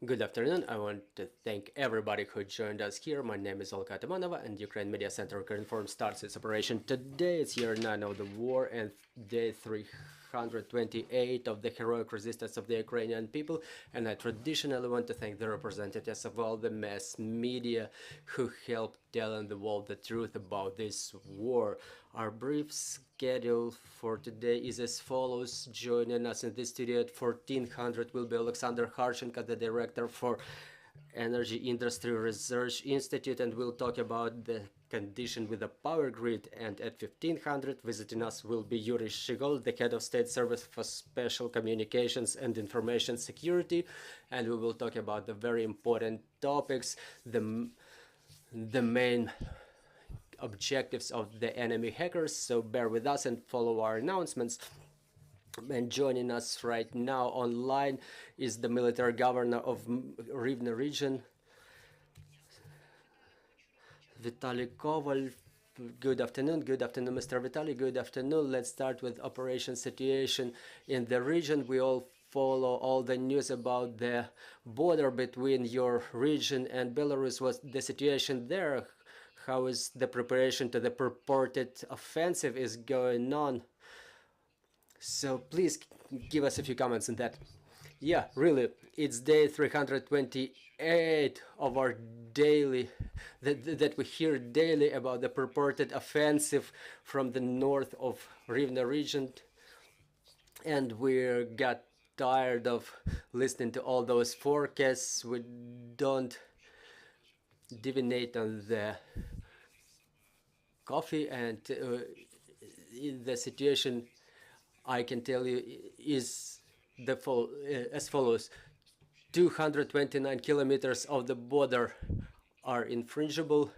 Good afternoon. I want to thank everybody who joined us here. My name is Olga Atamanova, and Ukraine Media Center Inform starts its operation today. It's year 9 of the war and day 328 of the heroic resistance of the Ukrainian people. And I traditionally want to thank the representatives of all the mass media who helped telling the world the truth about this war. Our brief schedule for today is as follows. Joining us in this studio at 1400 will be Alexander Harchenko, the director for Energy Industry Research Institute, and we'll talk about the condition with the power grid. And at 1500 visiting us will be Yuri Shigol, the head of State Service for Special Communications and Information Security, and we will talk about the very important topics, the main objectives of the enemy hackers. So bear with us and follow our announcements. And joining us right now online is the military governor of Rivne region, Vitaliy Koval. Good afternoon, Mr. Vitaliy. Good afternoon. Let's start with operation situation in the region. We all follow all the news about the border between your region and Belarus. What's the situation there? How is the preparation to the purported offensive is going on? So please give us a few comments on that. Yeah, really, it's day 328 of our daily, that we hear daily about the purported offensive from the north of Rivne region. And we got tired of listening to all those forecasts. We don't divinate on the coffee, and the situation, I can tell you, is as follows. 229 kilometers of the border are infringible.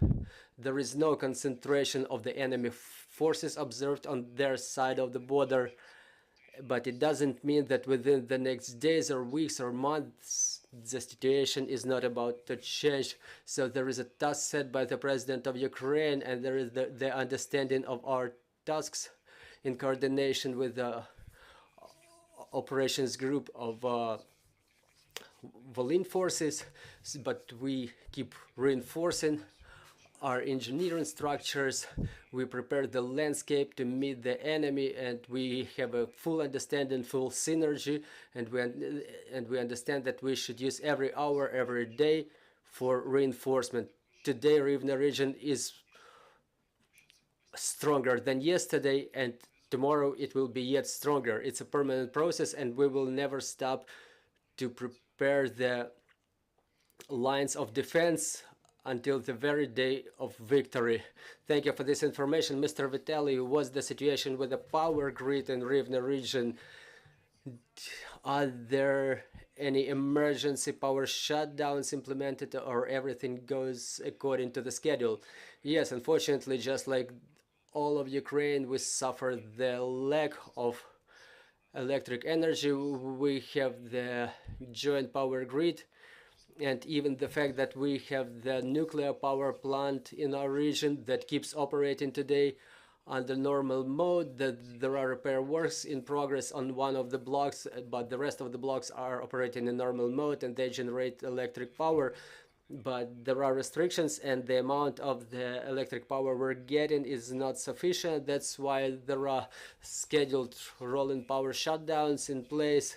There is no concentration of the enemy forces observed on their side of the border, but it doesn't mean that within the next days or weeks or months the situation is not about to change. So there is a task set by the President of Ukraine, and there is the understanding of our tasks in coordination with the operations group of Volyn forces, but we keep reinforcing our engineering structures. We prepare the landscape to meet the enemy, and we have a full understanding, full synergy, and we understand that we should use every hour, every day for reinforcement. Today, Rivne region is stronger than yesterday, and tomorrow it will be yet stronger. It's a permanent process, and we will never stop to prepare the lines of defense until the very day of victory. Thank you for this information. Mr. Vitaliy, what's the situation with the power grid in Rivne region? Are there any emergency power shutdowns implemented, or everything goes according to the schedule? Yes, unfortunately, just like all of Ukraine, we suffer the lack of electric energy. We have the joint power grid, and even the fact that we have the nuclear power plant in our region that keeps operating today under normal mode, that there are repair works in progress on one of the blocks, but the rest of the blocks are operating in normal mode and they generate electric power. But there are restrictions, and the amount of the electric power we're getting is not sufficient. That's why there are scheduled rolling power shutdowns in place.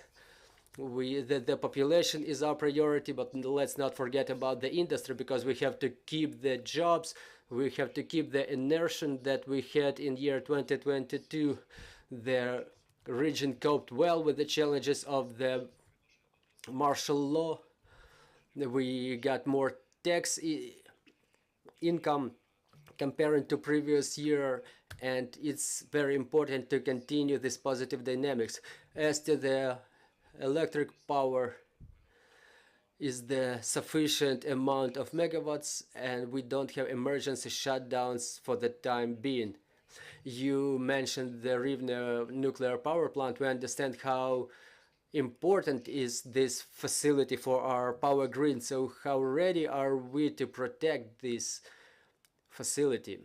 The population is our priority, but let's not forget about the industry, because we have to keep the jobs, we have to keep the inertia that we had in year 2022. The region coped well with the challenges of the martial law. We got more tax income comparing to previous year, and it's very important to continue this positive dynamics. As to the electric power, is the sufficient amount of megawatts, and we don't have emergency shutdowns for the time being. You mentioned the Rivne nuclear power plant. We understand how important is this facility for our power grid. So how ready are we to protect this facility?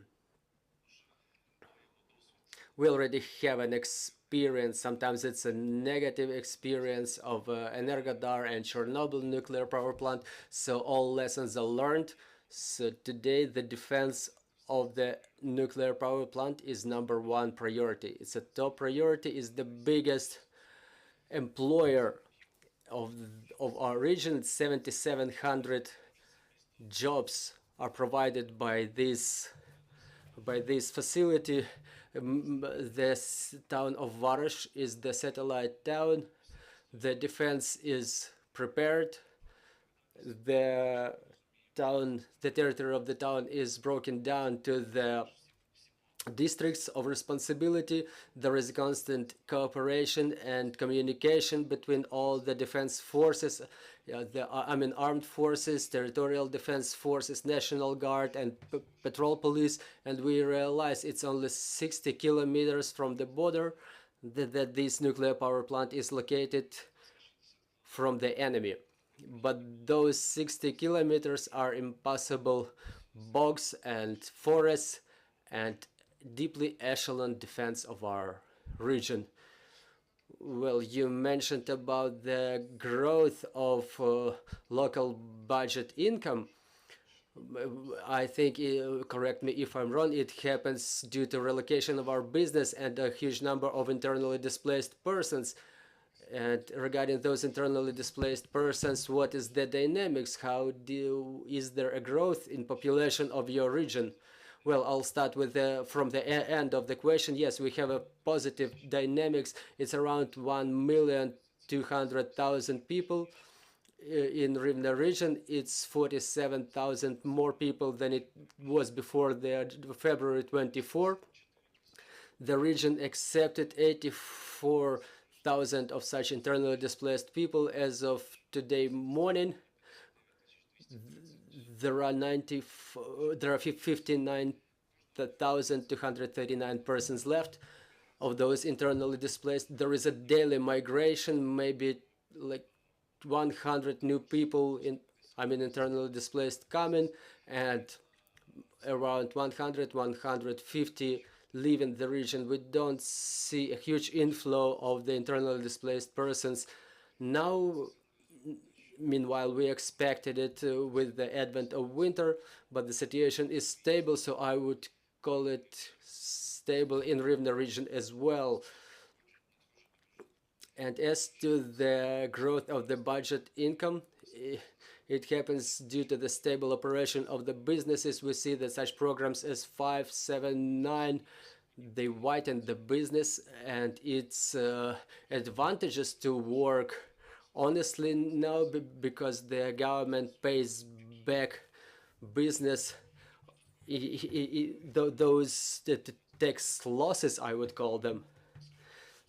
We already have an experience. Sometimes it's a negative experience of Energodar and Chernobyl nuclear power plant. So all lessons are learned. So today the defense of the nuclear power plant is #1 priority. It's a top priority. Is the biggest employer of our region. 7,700 jobs are provided by this facility. The town of Varosh is the satellite town. The defense is prepared. The territory of the town is broken down to the districts of responsibility. There is constant cooperation and communication between all the defense forces, armed forces, territorial defense forces, National Guard, and patrol police. And we realize it's only 60 kilometers from the border that this nuclear power plant is located from the enemy. But those 60 kilometers are impossible bogs and forests and deeply echelon defense of our region. Well, you mentioned about the growth of local budget income. I think, correct me if I'm wrong, it happens due to relocation of our business and a huge number of internally displaced persons. And regarding those internally displaced persons, what is the dynamics? Is there a growth in population of your region? Well, I'll start with from the end of the question. Yes, we have a positive dynamics. It's around 1,200,000 people in Rivne region. It's 47,000 more people than it was before the February 24. The region accepted 84,000 of such internally displaced people as of today morning. There are 59,239 persons left of those internally displaced. There is a daily migration, maybe like 100 new people internally displaced coming, and around 150 leaving the region. We don't see a huge inflow of the internally displaced persons now. Meanwhile, we expected it with the advent of winter, but the situation is stable, so I would call it stable in Rivne region as well. And as to the growth of the budget income, it happens due to the stable operation of the businesses. We see that such programs as 579, they widen the business and its advantages to work honestly now, because the government pays back business those tax losses, I would call them.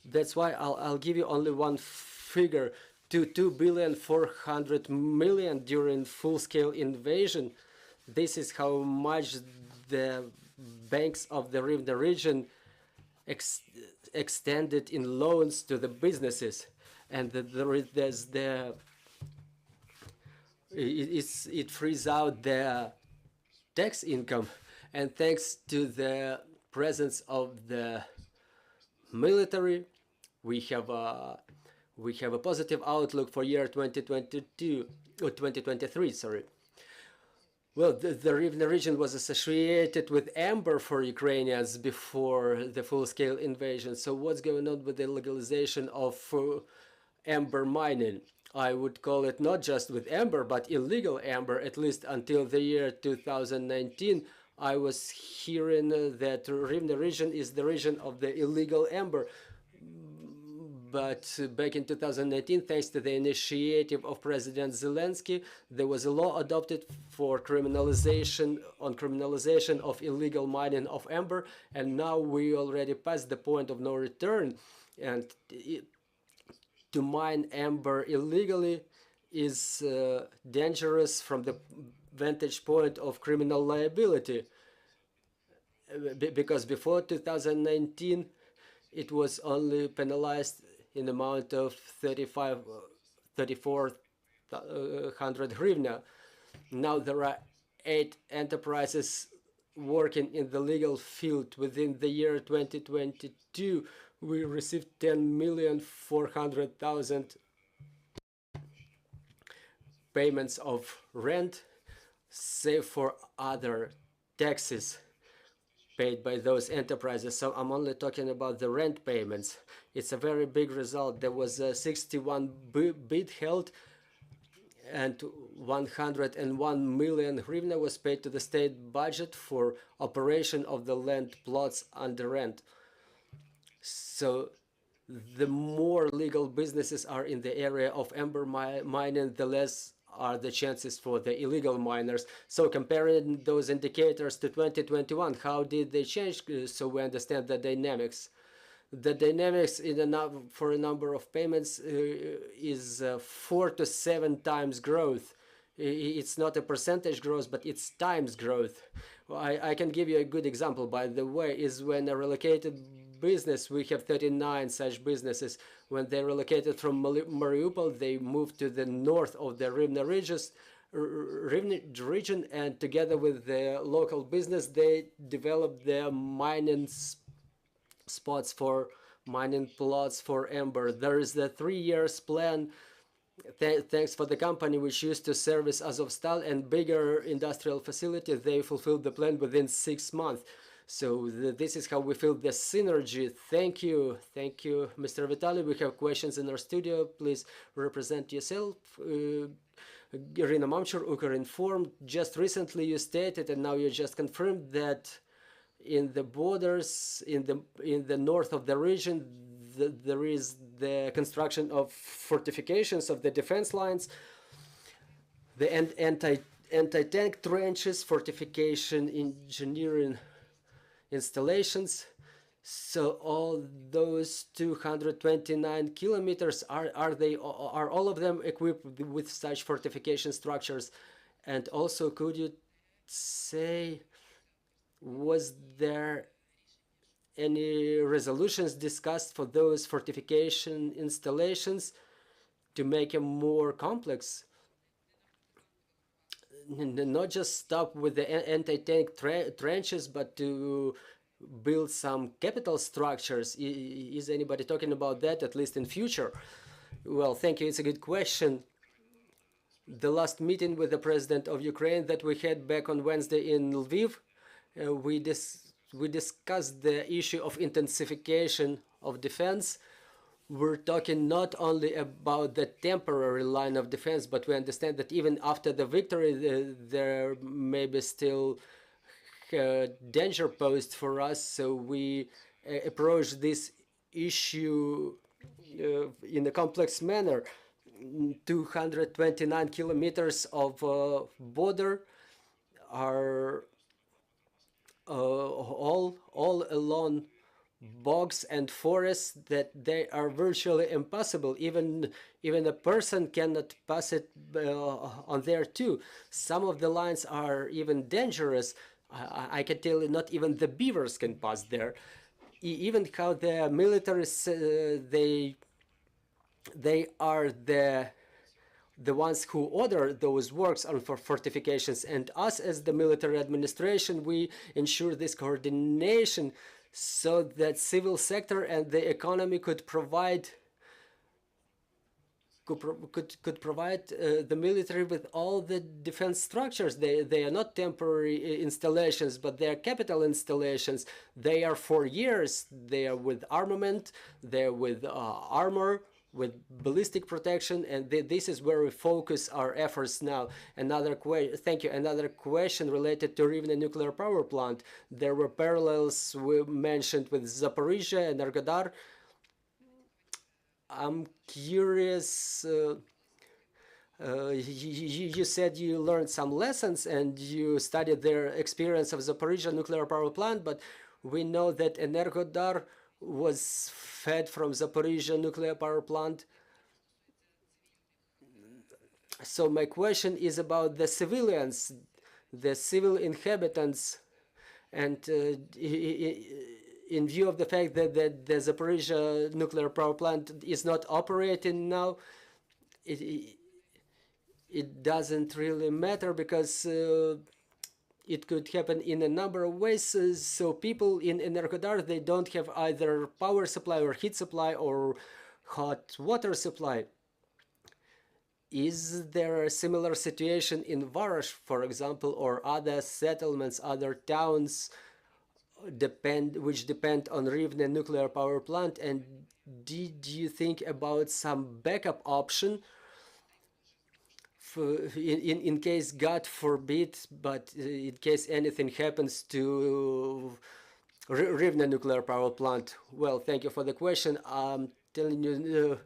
That's why I'll give you only one figure: to 2,400,000,000 during full-scale invasion. This is how much the banks of the Rivne region extended in loans to the businesses. And it frees out the tax income, and thanks to the presence of the military, we have a positive outlook for year 2022 or 2023. Sorry. Well, the Rivne region was associated with amber for Ukrainians before the full-scale invasion. So what's going on with the legalization of amber mining? I would call it not just with amber, but illegal amber, at least until the year 2019. I was hearing that Rivne region is the region of the illegal amber. But back in 2019, thanks to the initiative of President Zelensky, there was a law adopted for criminalization of illegal mining of amber, and now we already passed the point of no return. And to mine amber illegally is dangerous from the vantage point of criminal liability, because before 2019 it was only penalized in the amount of 3,400 hryvnia. Now there are 8 enterprises working in the legal field within the year 2022 we received 10,400,000 payments of rent, save for other taxes paid by those enterprises. So I'm only talking about the rent payments. It's a very big result. There was a 61 bid held, and 101 million hryvnia was paid to the state budget for operation of the land plots under rent. So the more legal businesses are in the area of amber mining, the less are the chances for the illegal miners. So comparing those indicators to 2021, how did they change? So we understand the dynamics. The dynamics for a number of payments is 4 to 7 times growth. It's not a percentage growth, but it's times growth. I can give you a good example, by the way, is when a relocated business, we have 39 such businesses. When they relocated from Mariupol, they moved to the north of the Rivne region, and together with the local business, they developed their mining spots for mining plots for amber. There is the 3 years plan. Thanks for the company which used to service Azovstal and bigger industrial facility. They fulfilled the plan within 6 months. So this is how we feel the synergy. Thank you, Mr. Vitaliy. We have questions in our studio. Please represent yourself. Irina Mamchur, Ukrinform. Just recently you stated, and now you just confirmed, that in the borders, in the north of the region, there is the construction of fortifications of the defense lines, the anti-tank trenches, fortification engineering installations. So all those 229 kilometers, are all of them equipped with such fortification structures? And also, could you say, was there any resolutions discussed for those fortification installations to make them more complex? Not just stop with the anti-tank trenches, but to build some capital structures. Is anybody talking about that, at least in future? Well, thank you. It's a good question. The last meeting with the president of Ukraine that we had back on Wednesday in Lviv, we discussed the issue of intensification of defense. We're talking not only about the temporary line of defense, but we understand that even after the victory, there may be still danger posed for us. So we approach this issue in a complex manner. 229 kilometers of border are all along bogs and forests that they are virtually impossible. Even a person cannot pass it on there too. Some of the lines are even dangerous. I can tell you, not even the beavers can pass there. Even how the militaries, they are the ones who order those works on for fortifications, and us as the military administration, we ensure this coordination so that civil sector and the economy could provide the military with all the defense structures. They are not temporary installations, but they are capital installations. They are for years. They are with armament, they're with armor, with ballistic protection, and this is where we focus our efforts now. Thank you. Another question related to Rivne nuclear power plant. There were parallels we mentioned with Zaporizhia and Energodar. I'm curious. You said you learned some lessons and you studied their experience of Zaporizhia nuclear power plant, but we know that Energodar was fed from Zaporizhia nuclear power plant. So my question is about the civilians, the civil inhabitants, and in view of the fact that the Zaporizhia nuclear power plant is not operating now, it doesn't really matter, because it could happen in a number of ways. So people in Energodar, they don't have either power supply or heat supply or hot water supply. Is there a similar situation in Varosh, for example, or other settlements, other towns which depend on Rivne nuclear power plant? And did you think about some backup option in case, God forbid, but in case anything happens to Rivne nuclear power plant? Well, thank you for the question. I'm telling you,